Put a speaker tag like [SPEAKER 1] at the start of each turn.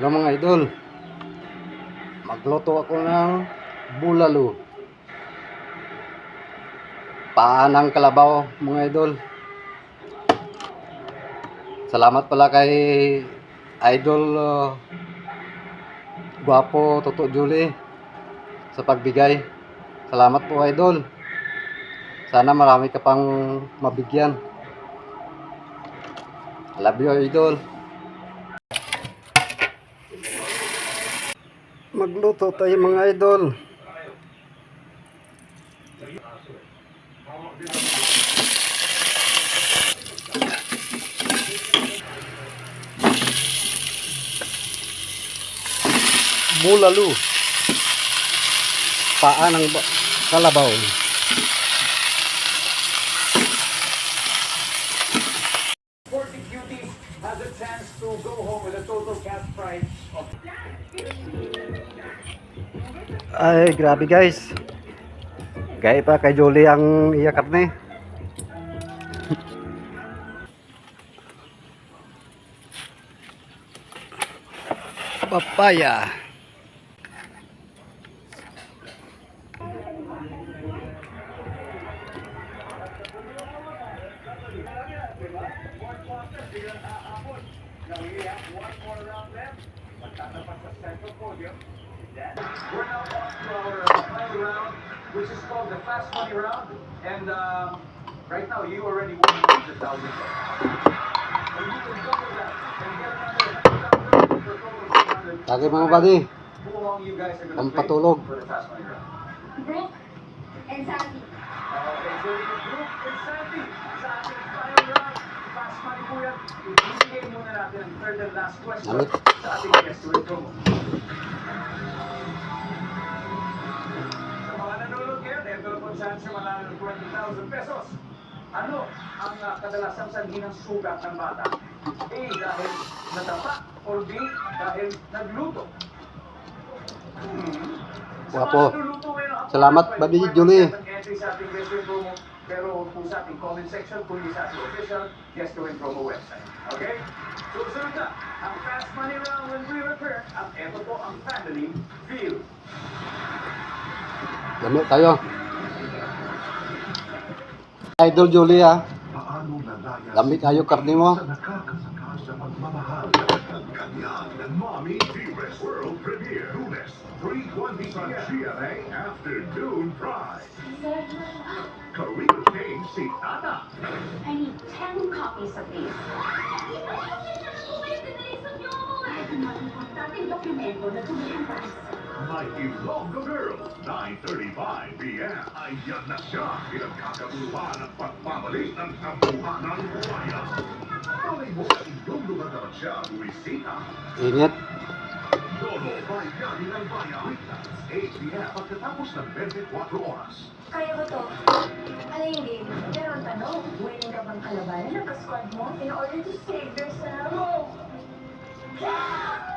[SPEAKER 1] Hello mga idol, magluto ako ng bulalo, paa ng kalabaw mga idol. Salamat pala kay idol Gwapo Toto Julie sa pagbigay. Salamat po idol, sana marami ka pang mabigyan. Love you idol. Magluto tayo mga idol. Bulalo, paa ng kalabaw.
[SPEAKER 2] Cutie has a chance to go home with a total cash prize of...
[SPEAKER 1] Ay, grabe guys. Gaya pa kay Jolie ang iya karne. Papaya.
[SPEAKER 2] We're now on to our final round, which is called the Fast Money Round. And right now, you already won $100,000. And you can double that and get another $100,000 for a total of $200,000.
[SPEAKER 1] Lagi mga buddy,
[SPEAKER 2] Who among you guys are going to play
[SPEAKER 1] pampatulog.
[SPEAKER 2] for the Fast Money Round?
[SPEAKER 3] Brooke and Sandy.
[SPEAKER 2] Okay, so you Brooke and Sandy sa ating final round. Fast Money po yan. Ibigay muna natin ang third and last question
[SPEAKER 1] Namit.
[SPEAKER 2] sa ating guest to it promo. Sa mga nanonood ngayon, ito na po ang chance yung manalo ng 20,000 pesos. Ano ang kadalasang sanhi ng sugat ng bata? A. Dahil natapa or B. Dahil nagluto?
[SPEAKER 1] Gwapo. Salamat buddy Julie.
[SPEAKER 2] Entry sa ating guest to win promo, pero po sa ating comment section, kundi sa ating official guest to win promo website. Okay? Susunod na ang Fast Money Round when we return. At ito po ang Family View.
[SPEAKER 1] Gamit tayo. Idol Julie ha. Gamit tayo karne mo.
[SPEAKER 4] Sa nakakasaka sa pagmamahal ng kanya ng Mommy T-Rex World Premiere. Lunes, 3:20 sa GMA Afternoon Pride. Korean King si Tata.
[SPEAKER 3] I need 10 copies of these. Importanteng dokumento na tumihantas.
[SPEAKER 4] My Ilonggo Girls, 9:35 p.m. Ayan na siya. Pinagkakabuluhan at pagpabalik ng kabuhanan ng buhaya. Malay mo sa inyong lugar naman siya, buwisita.
[SPEAKER 1] Ingat.
[SPEAKER 4] Lolo, bayani ng bayan. Weeknights, 8 p.m. Pagkatapos ng 24 oras.
[SPEAKER 3] Kaya ba to? Ano yung game? Pero ang tanong, willing ka bang kalabanan ng kasquad mo in order to save yourself? Yeah!